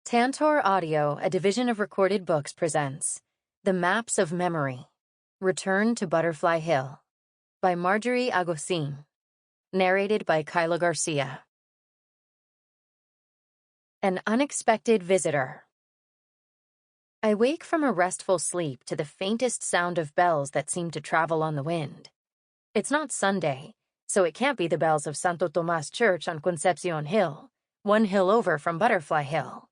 Tantor Audio, a division of Recorded Books, presents The Maps of Memory, Return to Butterfly Hill, by Marjorie Agosin, narrated by Kyla García. An Unexpected Visitor. I wake from a restful sleep to the faintest sound of bells that seem to travel on the wind. It's not Sunday, so it can't be the bells of Santo Tomás Church on Concepcion Hill, one hill over from Butterfly Hill.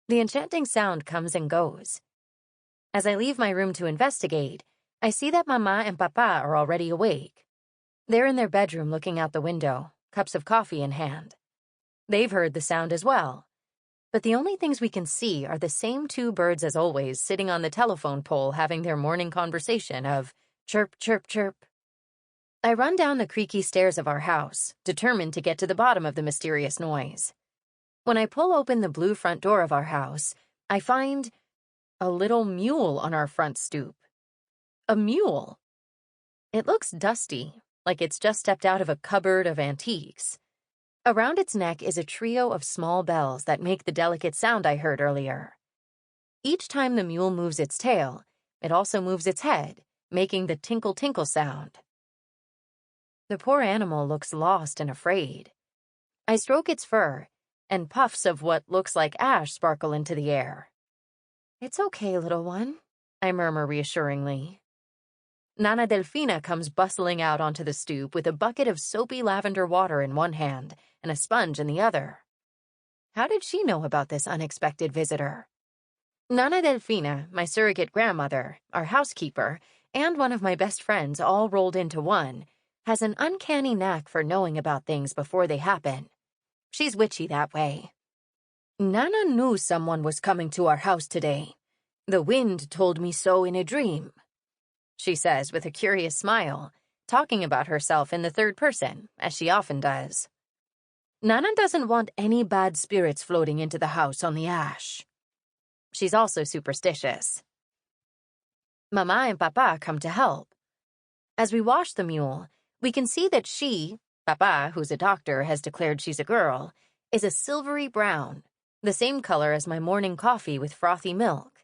The enchanting sound comes and goes. As I leave my room to investigate, I see that Mama and Papa are already awake. They're in their bedroom looking out the window, cups of coffee in hand. They've heard the sound as well. But the only things we can see are the same two birds as always sitting on the telephone pole having their morning conversation of chirp, chirp, chirp. I run down the creaky stairs of our house, determined to get to the bottom of the mysterious noise. When I pull open the blue front door of our house, I find a little mule on our front stoop. A mule. It looks dusty, like it's just stepped out of a cupboard of antiques. Around its neck is a trio of small bells that make the delicate sound I heard earlier. Each time the mule moves its tail, it also moves its head, making the tinkle-tinkle sound. The poor animal looks lost and afraid. I stroke its fur, and puffs of what looks like ash sparkle into the air. "It's okay, little one," I murmur reassuringly. Nana Delfina comes bustling out onto the stoop with a bucket of soapy lavender water in one hand and a sponge in the other. How did she know about this unexpected visitor? Nana Delfina, my surrogate grandmother, our housekeeper, and one of my best friends all rolled into one, has an uncanny knack for knowing about things before they happen. She's witchy that way. "Nana knew someone was coming to our house today. The wind told me so in a dream," she says with a curious smile, talking about herself in the third person, as she often does. Nana doesn't want any bad spirits floating into the house on the ash. She's also superstitious. Mama and Papa come to help. As we wash the mule, we can see that she, Papa, who's a doctor, has declared she's a girl, is a silvery brown, the same color as my morning coffee with frothy milk.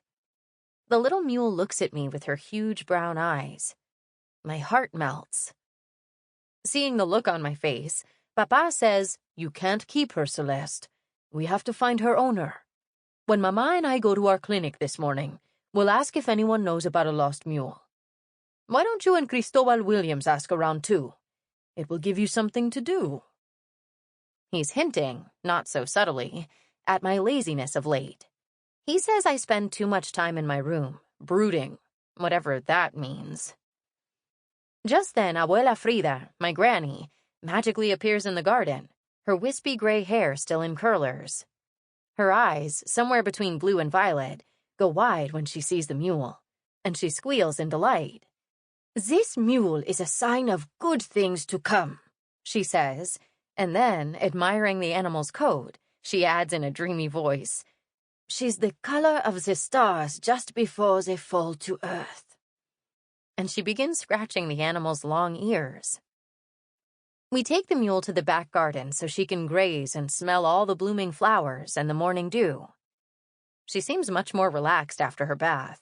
The little mule looks at me with her huge brown eyes. My heart melts. Seeing the look on my face, Papa says, "You can't keep her, Celeste. We have to find her owner. When Mama and I go to our clinic this morning, we'll ask if anyone knows about a lost mule. Why don't you and Cristobal Williams ask around too? It will give you something to do." He's hinting, not so subtly, at my laziness of late. He says I spend too much time in my room, brooding, whatever that means. Just then, Abuela Frida, my granny, magically appears in the garden, her wispy gray hair still in curlers. Her eyes, somewhere between blue and violet, go wide when she sees the mule, and she squeals in delight. "This mule is a sign of good things to come," she says, and then, admiring the animal's coat, she adds in a dreamy voice, "She's the color of the stars just before they fall to earth." And she begins scratching the animal's long ears. We take the mule to the back garden so she can graze and smell all the blooming flowers and the morning dew. She seems much more relaxed after her bath.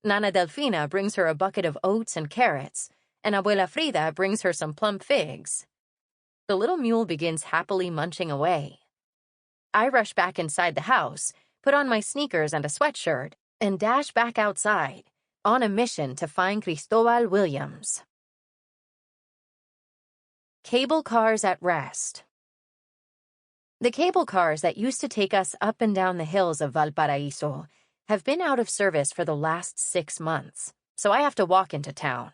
Nana Delfina brings her a bucket of oats and carrots, and Abuela Frida brings her some plump figs. The little mule begins happily munching away. I rush back inside the house, put on my sneakers and a sweatshirt, and dash back outside, on a mission to find Cristobal Williams. Cable cars at rest. The cable cars that used to take us up and down the hills of Valparaiso have been out of service for the last 6 months, so I have to walk into town.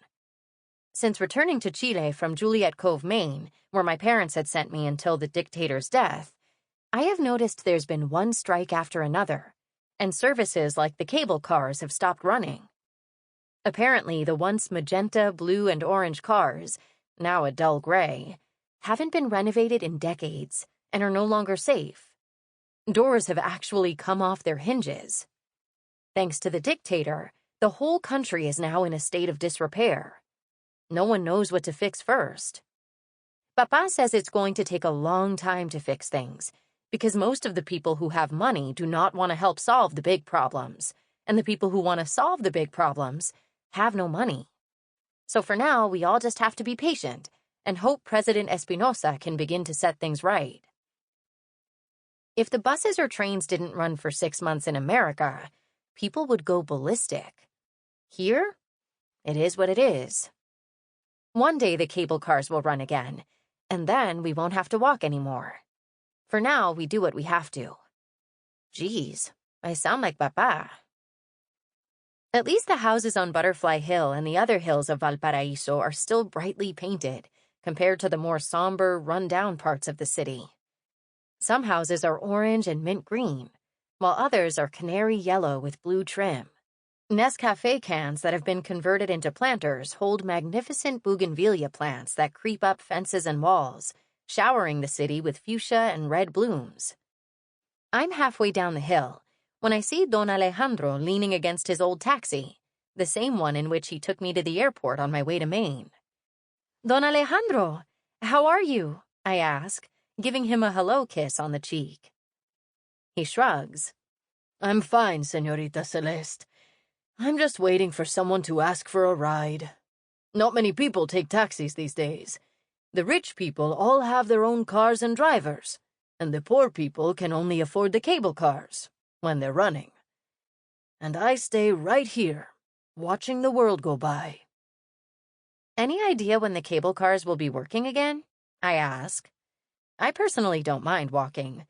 Since returning to Chile from Juliet Cove, Maine, where my parents had sent me until the dictator's death, I have noticed there's been one strike after another, and services like the cable cars have stopped running. Apparently, the once magenta, blue, and orange cars, now a dull gray, haven't been renovated in decades and are no longer safe. Doors have actually come off their hinges. Thanks to the dictator, the whole country is now in a state of disrepair. No one knows what to fix first. Papa says it's going to take a long time to fix things, because most of the people who have money do not want to help solve the big problems, and the people who want to solve the big problems have no money. So for now, we all just have to be patient and hope President Espinosa can begin to set things right. If the buses or trains didn't run for 6 months in America, people would go ballistic. Here, it is what it is. One day the cable cars will run again, and then we won't have to walk anymore. For now, we do what we have to. Geez, I sound like Papa. At least the houses on Butterfly Hill and the other hills of Valparaiso are still brightly painted compared to the more somber, run-down parts of the city. Some houses are orange and mint green, while others are canary yellow with blue trim. Nescafe cans that have been converted into planters hold magnificent bougainvillea plants that creep up fences and walls, showering the city with fuchsia and red blooms. I'm halfway down the hill when I see Don Alejandro leaning against his old taxi, the same one in which he took me to the airport on my way to Maine. Don Alejandro, how are you? I ask, giving him a hello kiss on the cheek. He shrugs. I'm fine, Señorita Celeste. I'm just waiting for someone to ask for a ride. Not many people take taxis these days. The rich people all have their own cars and drivers, and the poor people can only afford the cable cars when they're running. And I stay right here, watching the world go by. Any idea when the cable cars will be working again? I ask. I personally don't mind walking,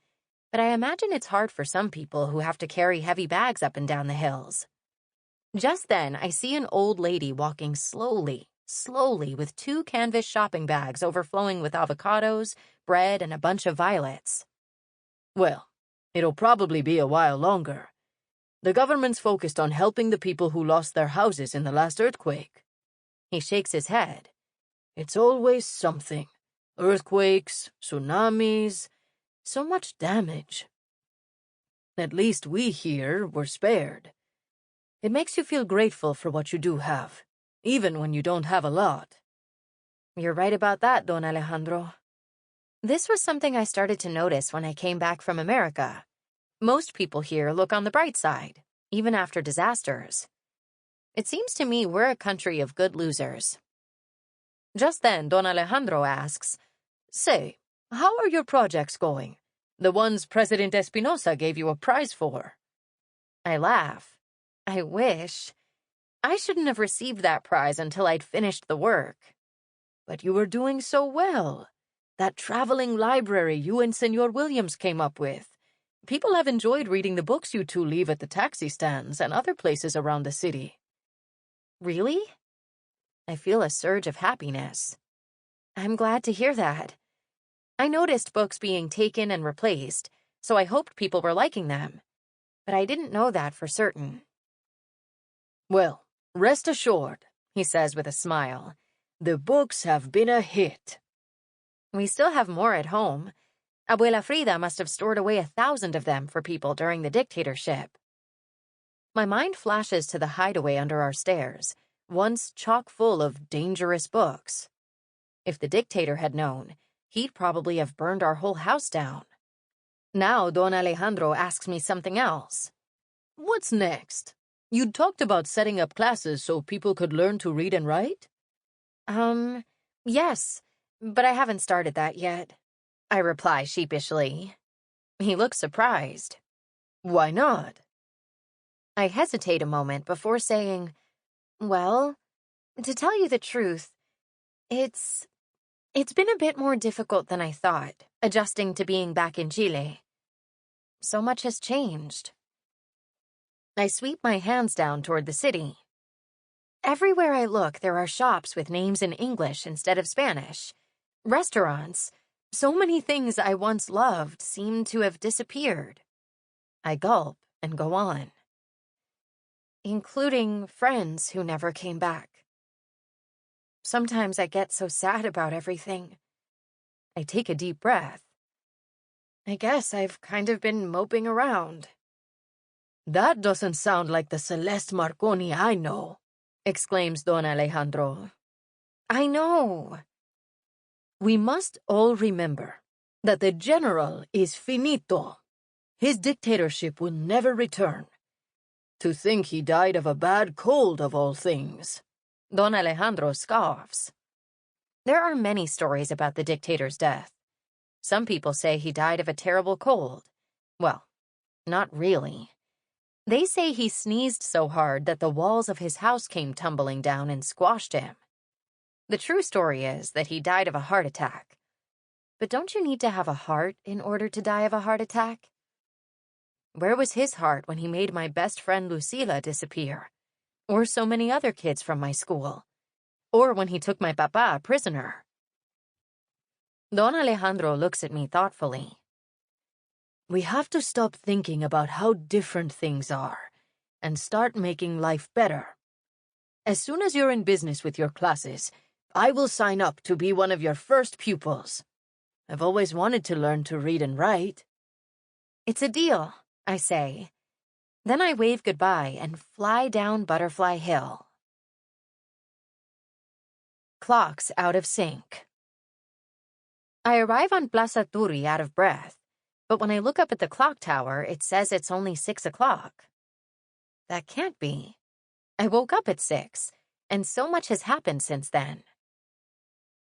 but I imagine it's hard for some people who have to carry heavy bags up and down the hills. Just then, I see an old lady walking slowly with 2 canvas shopping bags overflowing with avocados, bread, and a bunch of violets. Well, it'll probably be a while longer. The government's focused on helping the people who lost their houses in the last earthquake. He shakes his head. It's always something. Earthquakes, tsunamis, so much damage. At least we here were spared. It makes you feel grateful for what you do have, even when you don't have a lot. You're right about that, Don Alejandro. This was something I started to notice when I came back from America. Most people here look on the bright side, even after disasters. It seems to me we're a country of good losers. Just then, Don Alejandro asks, Say, how are your projects going? The ones President Espinosa gave you a prize for. I laugh. I wish. I shouldn't have received that prize until I'd finished the work. But you were doing so well. That traveling library you and Senor Williams came up with. People have enjoyed reading the books you two leave at the taxi stands and other places around the city. Really? I feel a surge of happiness. I'm glad to hear that. I noticed books being taken and replaced, so I hoped people were liking them. But I didn't know that for certain. Well, rest assured, he says with a smile. The books have been a hit. We still have more at home. Abuela Frida must have stored away 1,000 of them for people during the dictatorship. My mind flashes to the hideaway under our stairs, once chock full of dangerous books. If the dictator had known, he'd probably have burned our whole house down. Now Don Alejandro asks me something else. What's next? You'd talked about setting up classes so people could learn to read and write? Yes, but I haven't started that yet. I reply sheepishly. He looks surprised. Why not? I hesitate a moment before saying, well, to tell you the truth, it's been a bit more difficult than I thought, adjusting to being back in Chile. So much has changed. I sweep my hands down toward the city. Everywhere I look, there are shops with names in English instead of Spanish. Restaurants. So many things I once loved seem to have disappeared. I gulp and go on. Including friends who never came back. Sometimes I get so sad about everything. I take a deep breath. I guess I've kind of been moping around. That doesn't sound like the Celeste Marconi I know, exclaims Don Alejandro. I know. We must all remember, that the general is finito. His dictatorship will never return. To think he died of a bad cold of all things. Don Alejandro scoffs. There are many stories about the dictator's death. Some people say he died of a terrible cold. Well, not really. They say he sneezed so hard that the walls of his house came tumbling down and squashed him. The true story is that he died of a heart attack. But don't you need to have a heart in order to die of a heart attack? Where was his heart when he made my best friend Lucila disappear? Or so many other kids from my school? Or when he took my papa prisoner? Don Alejandro looks at me thoughtfully. We have to stop thinking about how different things are and start making life better. As soon as you're in business with your classes, I will sign up to be one of your first pupils. I've always wanted to learn to read and write. It's a deal, I say. Then I wave goodbye and fly down Butterfly Hill. Clocks out of sync. I arrive on Plaza Turi out of breath, but when I look up at the clock tower, it says it's only 6 o'clock. That can't be. I woke up at 6, and so much has happened since then.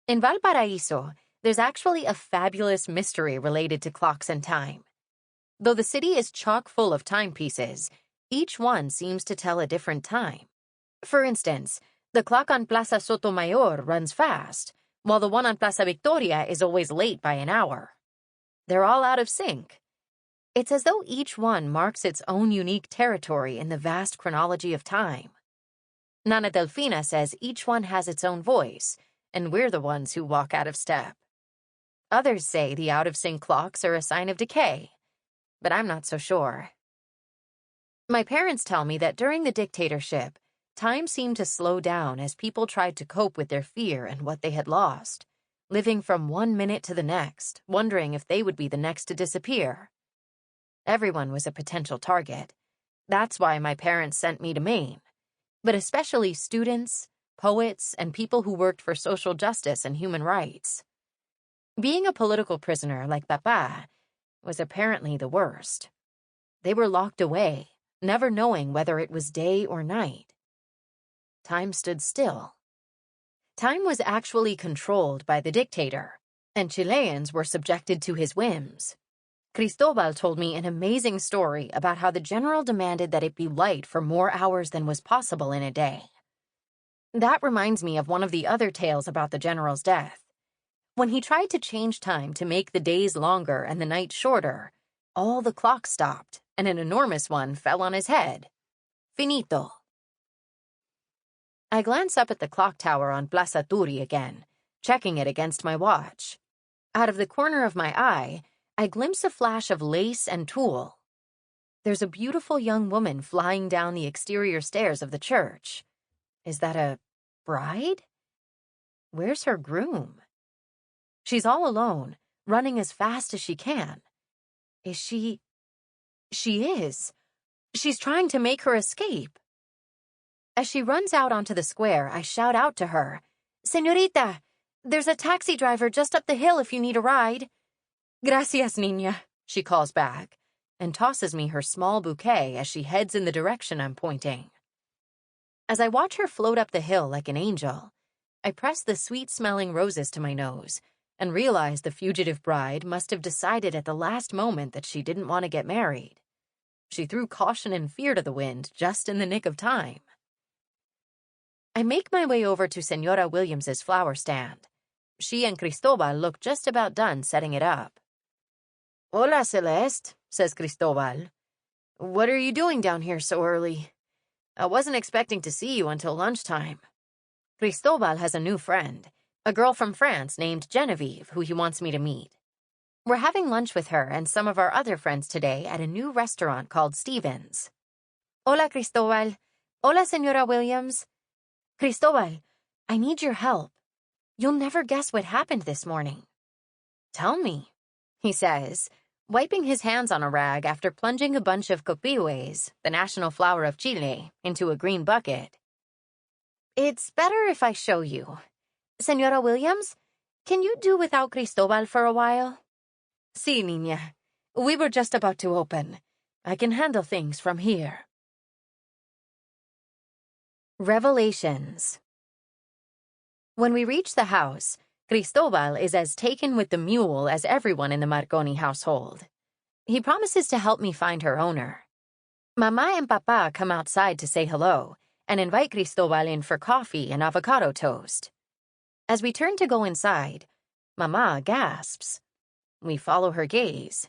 In Valparaiso, there's actually a fabulous mystery related to clocks and time. Though the city is chock full of timepieces, each one seems to tell a different time. For instance, the clock on Plaza Sotomayor runs fast, while the one on Plaza Victoria is always late by an hour. They're all out of sync. It's as though each one marks its own unique territory in the vast chronology of time. Nana Delfina says each one has its own voice, and we're the ones who walk out of step. Others say the out-of-sync clocks are a sign of decay, but I'm not so sure. My parents tell me that during the dictatorship, time seemed to slow down as people tried to cope with their fear and what they had lost, living from one minute to the next, wondering if they would be the next to disappear. Everyone was a potential target. That's why my parents sent me to Maine, but especially students, poets, and people who worked for social justice and human rights. Being a political prisoner like Papa was apparently the worst. They were locked away, never knowing whether it was day or night. Time stood still. Time was actually controlled by the dictator, and Chileans were subjected to his whims. Cristobal told me an amazing story about how the general demanded that it be light for more hours than was possible in a day. That reminds me of one of the other tales about the general's death. When he tried to change time to make the days longer and the nights shorter, all the clocks stopped, and an enormous one fell on his head. Finito. I glance up at the clock tower on Plaza Turi again, checking it against my watch. Out of the corner of my eye, I glimpse a flash of lace and tulle. There's a beautiful young woman flying down the exterior stairs of the church. Is that a bride? Where's her groom? She's all alone, running as fast as she can. Is she... She is. She's trying to make her escape. As she runs out onto the square, I shout out to her, "Señorita, there's a taxi driver just up the hill if you need a ride." "Gracias, niña," she calls back, and tosses me her small bouquet as she heads in the direction I'm pointing. As I watch her float up the hill like an angel, I press the sweet-smelling roses to my nose and realize the fugitive bride must have decided at the last moment that she didn't want to get married. She threw caution and fear to the wind just in the nick of time. I make my way over to Senora Williams's flower stand. She and Cristobal look just about done setting it up. "Hola, Celeste," says Cristobal. "What are you doing down here so early? I wasn't expecting to see you until lunchtime." Cristobal has a new friend, a girl from France named Genevieve, who he wants me to meet. We're having lunch with her and some of our other friends today at a new restaurant called Stevens. "Hola, Cristobal. Hola, Senora Williams. Cristobal, I need your help. You'll never guess what happened this morning." "Tell me," he says, wiping his hands on a rag after plunging a bunch of copihues, the national flower of Chile, into a green bucket. "It's better if I show you. Senora Williams, can you do without Cristobal for a while?" Sí, niña. We were just about to open. I can handle things from here. Revelations. When we reach the house, Cristobal is as taken with the mule as everyone in the Marconi household. He promises to help me find her owner. Mama and Papa come outside to say hello and invite Cristobal in for coffee and avocado toast. As we turn to go inside, Mama gasps. We follow her gaze.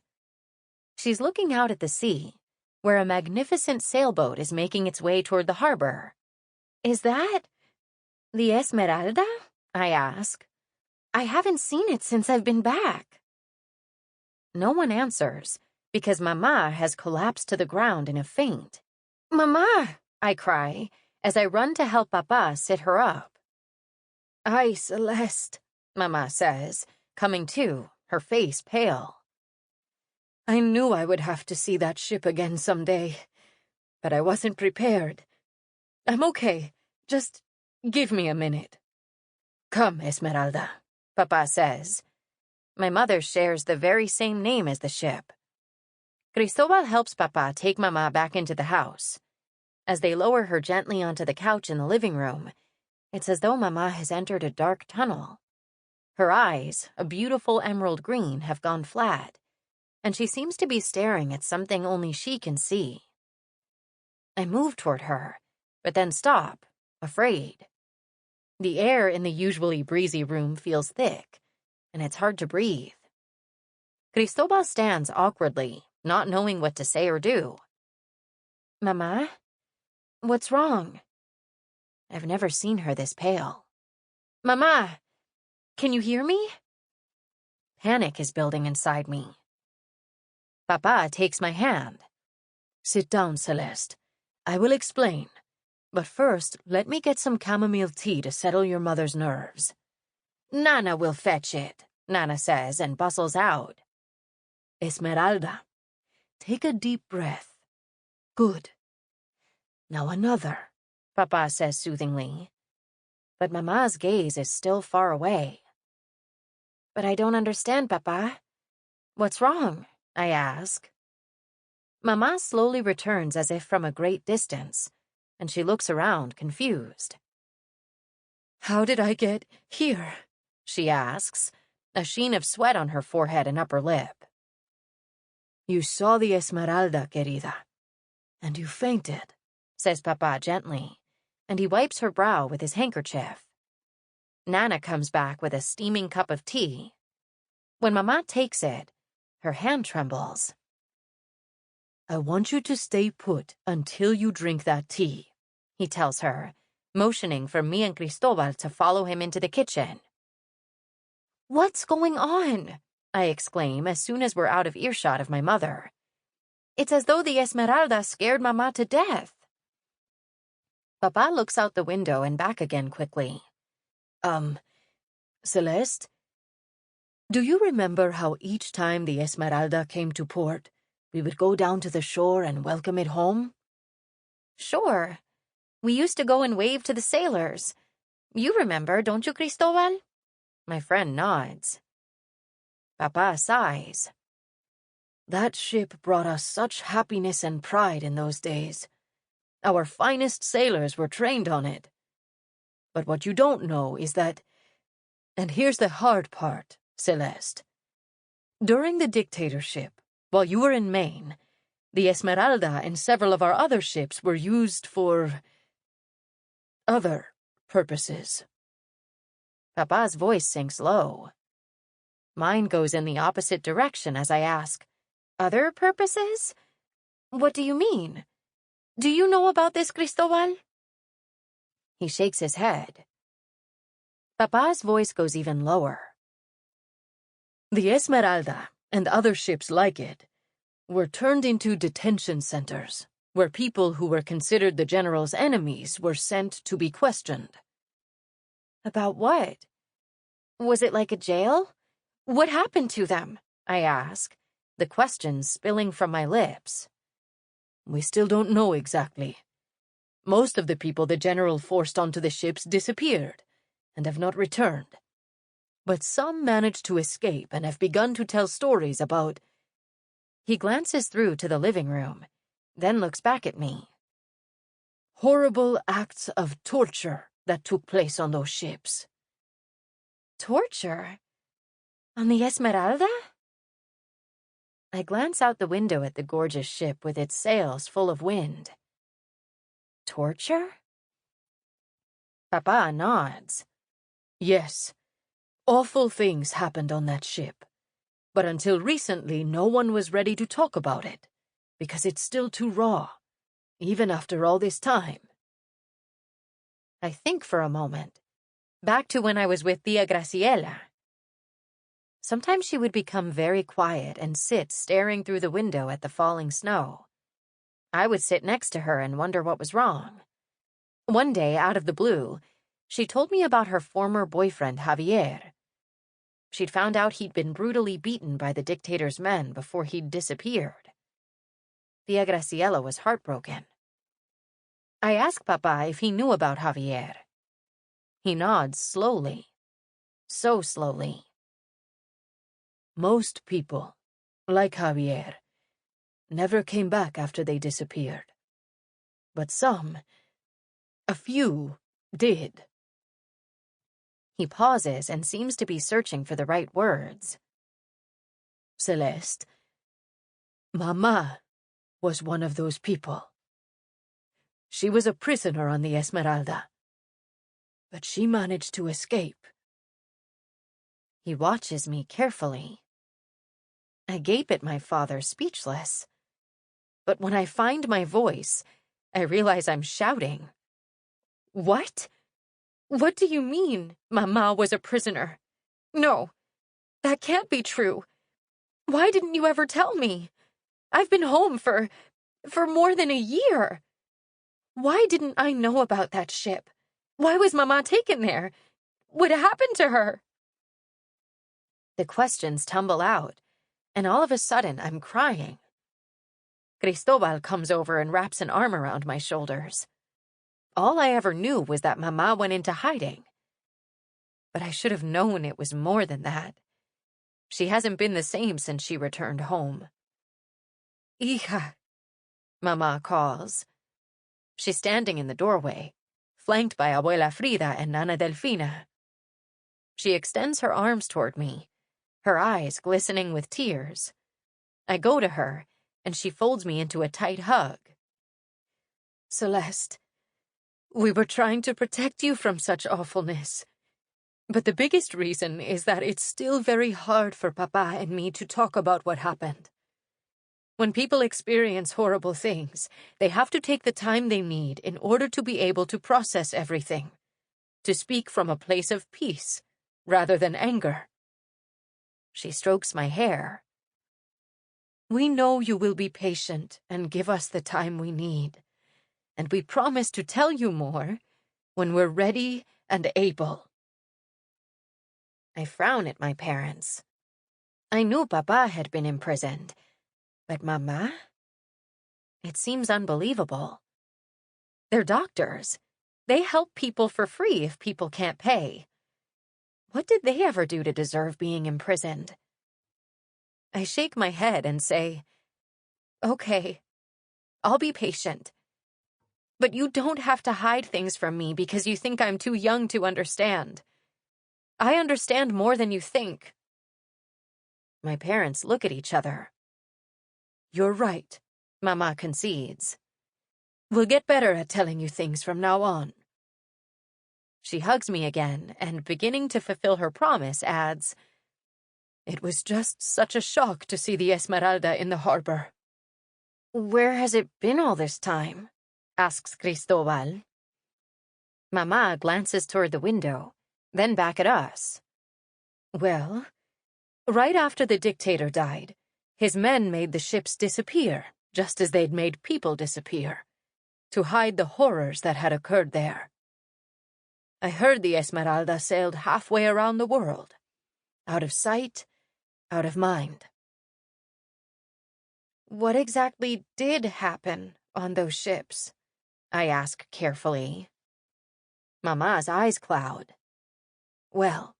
She's looking out at the sea, where a magnificent sailboat is making its way toward the harbor. Is that the Esmeralda? I ask. I haven't seen it since I've been back. No one answers, because Mama has collapsed to the ground in a faint. Mama, I cry, as I run to help Papa sit her up. Ay, Celeste, Mama says, coming to, her face pale. I knew I would have to see that ship again someday, but I wasn't prepared. I'm okay. Just give me a minute. Come, Esmeralda, Papa says. My mother shares the very same name as the ship. Cristobal helps Papa take Mama back into the house. As they lower her gently onto the couch in the living room, it's as though Mama has entered a dark tunnel. Her eyes, a beautiful emerald green, have gone flat, and she seems to be staring at something only she can see. I move toward her, but then stop, afraid. The air in the usually breezy room feels thick, and it's hard to breathe. Cristobal stands awkwardly, not knowing what to say or do. Mama? What's wrong? I've never seen her this pale. Mama! Can you hear me? Panic is building inside me. Papa takes my hand. Sit down, Celeste. I will explain. But first, let me get some chamomile tea to settle your mother's nerves. Nana will fetch it, Nana says and bustles out. Esmeralda, take a deep breath. Good. Now another, Papa says soothingly. But Mama's gaze is still far away. But I don't understand, Papa. What's wrong? I ask. Mama slowly returns as if from a great distance, and she looks around, confused. How did I get here? She asks, a sheen of sweat on her forehead and upper lip. You saw the Esmeralda, querida, and you fainted, says Papa gently, and he wipes her brow with his handkerchief. Nana comes back with a steaming cup of tea. When Mama takes it, her hand trembles. I want you to stay put until you drink that tea, he tells her, motioning for me and Cristobal to follow him into the kitchen. What's going on? I exclaim as soon as we're out of earshot of my mother. It's as though the Esmeralda scared Mama to death. Papa looks out the window and back again quickly. Celeste, do you remember how each time the Esmeralda came to port, we would go down to the shore and welcome it home? Sure. We used to go and wave to the sailors. You remember, don't you, Cristobal? My friend nods. Papa sighs. That ship brought us such happiness and pride in those days. Our finest sailors were trained on it. But what you don't know is that, and here's the hard part, Celeste. During the dictatorship, while you were in Maine, the Esmeralda and several of our other ships were used for other purposes. Papa's voice sinks low. Mine goes in the opposite direction as I ask, other purposes? What do you mean? Do you know about this, Cristobal? He shakes his head. Papa's voice goes even lower. The Esmeralda and other ships like it were turned into detention centers, where people who were considered the general's enemies were sent to be questioned. About what? Was it like a jail? What happened to them? I ask, the questions spilling from my lips. We still don't know exactly. Most of the people the general forced onto the ships disappeared and have not returned. But some managed to escape and have begun to tell stories about—" He glances through to the living room, then looks back at me. "horrible acts of torture that took place on those ships." Torture? On the Esmeralda? I glance out the window at the gorgeous ship with its sails full of wind. Torture? Papa nods. "Yes, awful things happened on that ship. But until recently, no one was ready to talk about it, because it's still too raw, even after all this time." I think for a moment, back to when I was with Tia Graciela. Sometimes she would become very quiet and sit staring through the window at the falling snow. I would sit next to her and wonder what was wrong. One day, out of the blue, she told me about her former boyfriend, Javier. She'd found out he'd been brutally beaten by the dictator's men before he'd disappeared. Tia Graciela was heartbroken. I asked Papa if he knew about Javier. He nods slowly. So slowly. "Most people, like Javier, never came back after they disappeared. But some, a few, did." He pauses and seems to be searching for the right words. "Celeste, Mama was one of those people. She was a prisoner on the Esmeralda, but she managed to escape." He watches me carefully. I gape at my father, speechless. But when I find my voice, I realize I'm shouting. What? What do you mean, Mama was a prisoner? No, that can't be true. Why didn't you ever tell me? I've been home for more than a year. Why didn't I know about that ship? Why was Mama taken there? What happened to her? The questions tumble out, and all of a sudden I'm crying. Cristobal comes over and wraps an arm around my shoulders. All I ever knew was that Mama went into hiding. But I should have known it was more than that. She hasn't been the same since she returned home. Hija, Mama calls. She's standing in the doorway, flanked by Abuela Frida and Nana Delfina. She extends her arms toward me, her eyes glistening with tears. I go to her, and she folds me into a tight hug. "Celeste, we were trying to protect you from such awfulness. But the biggest reason is that it's still very hard for Papa and me to talk about what happened. When people experience horrible things, they have to take the time they need in order to be able to process everything, to speak from a place of peace rather than anger." She strokes my hair. "We know you will be patient and give us the time we need, and we promise to tell you more when we're ready and able." I frown at my parents. I knew Papa had been imprisoned, but Mama? It seems unbelievable. They're doctors. They help people for free if people can't pay. What did they ever do to deserve being imprisoned? I shake my head and say, "Okay, I'll be patient. But you don't have to hide things from me because you think I'm too young to understand. I understand more than you think." My parents look at each other. "You're right," Mama concedes. "We'll get better at telling you things from now on." She hugs me again and, beginning to fulfill her promise, adds, "It was just such a shock to see the Esmeralda in the harbor." "Where has it been all this time?" asks Cristobal. Mama glances toward the window, then back at us. "Well, right after the dictator died, his men made the ships disappear, just as they'd made people disappear, to hide the horrors that had occurred there. I heard the Esmeralda sailed halfway around the world, out of sight, out of mind." What exactly did happen on those ships? I ask carefully. Mama's eyes cloud. "Well,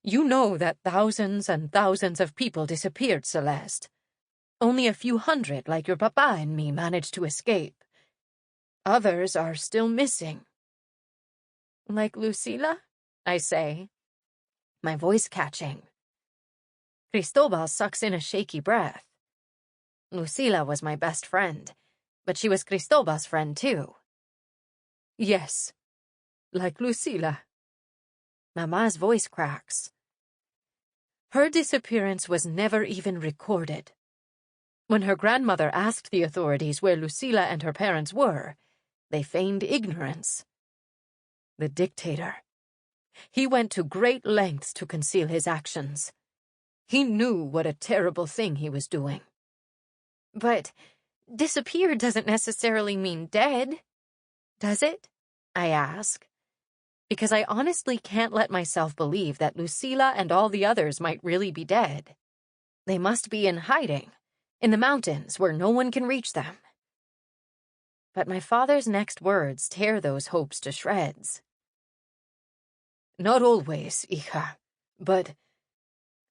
You know that thousands and thousands of people disappeared, Celeste. Only a few hundred, like your papa and me, managed to escape. Others are still missing. Like Lucila? I say, my voice catching. Cristobal sucks in a shaky breath. Lucila was my best friend, but she was Cristobal's friend too. Yes, like Lucila. Mama's voice cracks. Her disappearance was never even recorded. When her grandmother asked the authorities where Lucila and her parents were, they feigned ignorance. The dictator. He went to great lengths to conceal his actions. He knew what a terrible thing he was doing. But disappeared doesn't necessarily mean dead, does it? I ask. Because I honestly can't let myself believe that Lucila and all the others might really be dead. They must be in hiding, in the mountains where no one can reach them. But my father's next words tear those hopes to shreds. Not always, hija, but...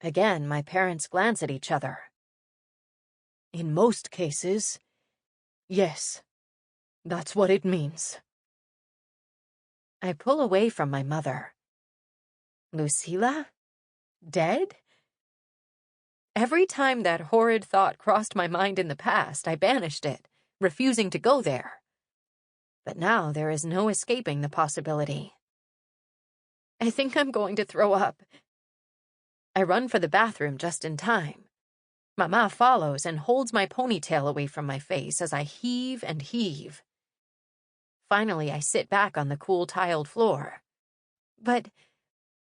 Again, my parents glance at each other. In most cases, yes, that's what it means. I pull away from my mother. Lucila? Dead? Every time that horrid thought crossed my mind in the past, I banished it, refusing to go there. But now there is no escaping the possibility. I think I'm going to throw up. I run for the bathroom just in time. Mama follows and holds my ponytail away from my face as I heave and heave. Finally, I sit back on the cool tiled floor. But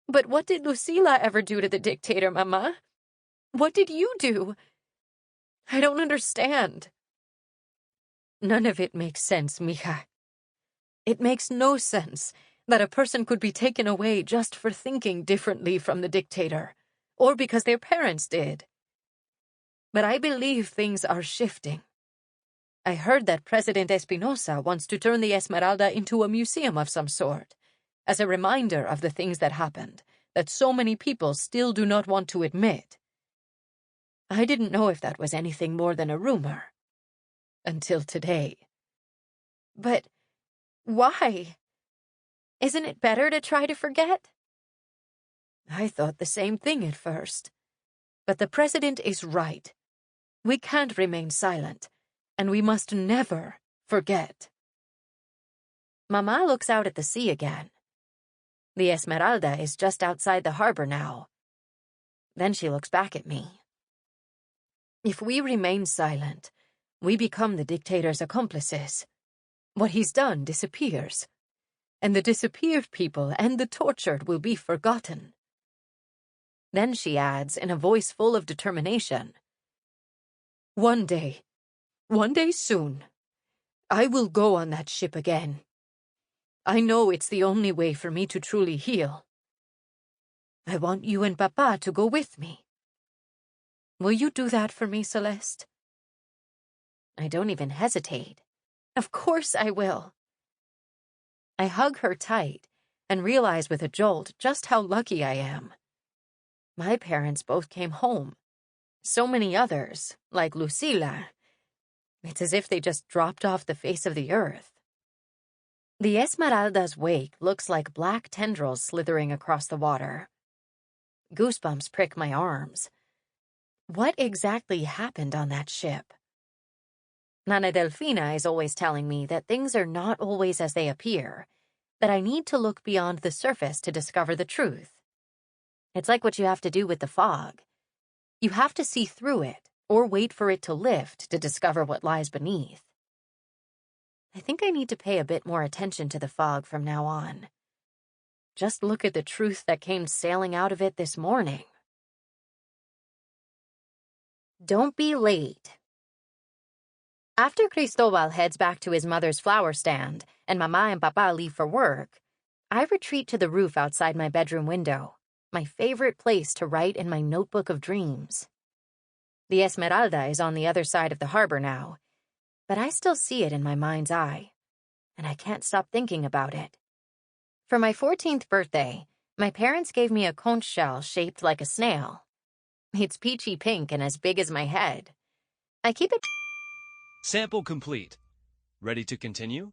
what did Lucila ever do to the dictator, Mama? What did you do? I don't understand. None of it makes sense, mija. It makes no sense that a person could be taken away just for thinking differently from the dictator, or because their parents did. But I believe things are shifting. I heard that President Espinosa wants to turn the Esmeralda into a museum of some sort, as a reminder of the things that happened, that so many people still do not want to admit. I didn't know if that was anything more than a rumor. Until today. But why? Isn't it better to try to forget? I thought the same thing at first. But the president is right. We can't remain silent, and we must never forget. Mama looks out at the sea again. The Esmeralda is just outside the harbor now. Then she looks back at me. If we remain silent, we become the dictator's accomplices. What he's done disappears. And the disappeared people and the tortured will be forgotten. Then she adds, in a voice full of determination, One day soon, I will go on that ship again. I know it's the only way for me to truly heal. I want you and Papa to go with me. Will you do that for me, Celeste? I don't even hesitate. Of course I will. I hug her tight and realize with a jolt just how lucky I am. My parents both came home. So many others, like Lucila. It's as if they just dropped off the face of the earth. The Esmeralda's wake looks like black tendrils slithering across the water. Goosebumps prick my arms. What exactly happened on that ship? Nana Delfina is always telling me that things are not always as they appear, that I need to look beyond the surface to discover the truth. It's like what you have to do with the fog. You have to see through it, or wait for it to lift to discover what lies beneath. I think I need to pay a bit more attention to the fog from now on. Just look at the truth that came sailing out of it this morning. Don't be late. After Cristobal heads back to his mother's flower stand and Mama and Papa leave for work, I retreat to the roof outside my bedroom window, my favorite place to write in my notebook of dreams. The Esmeralda is on the other side of the harbor now, but I still see it in my mind's eye, and I can't stop thinking about it. For my 14th birthday, My parents gave me a conch shell shaped like a snail. It's peachy pink and as big as my head. I keep it. Sample complete. Ready to continue?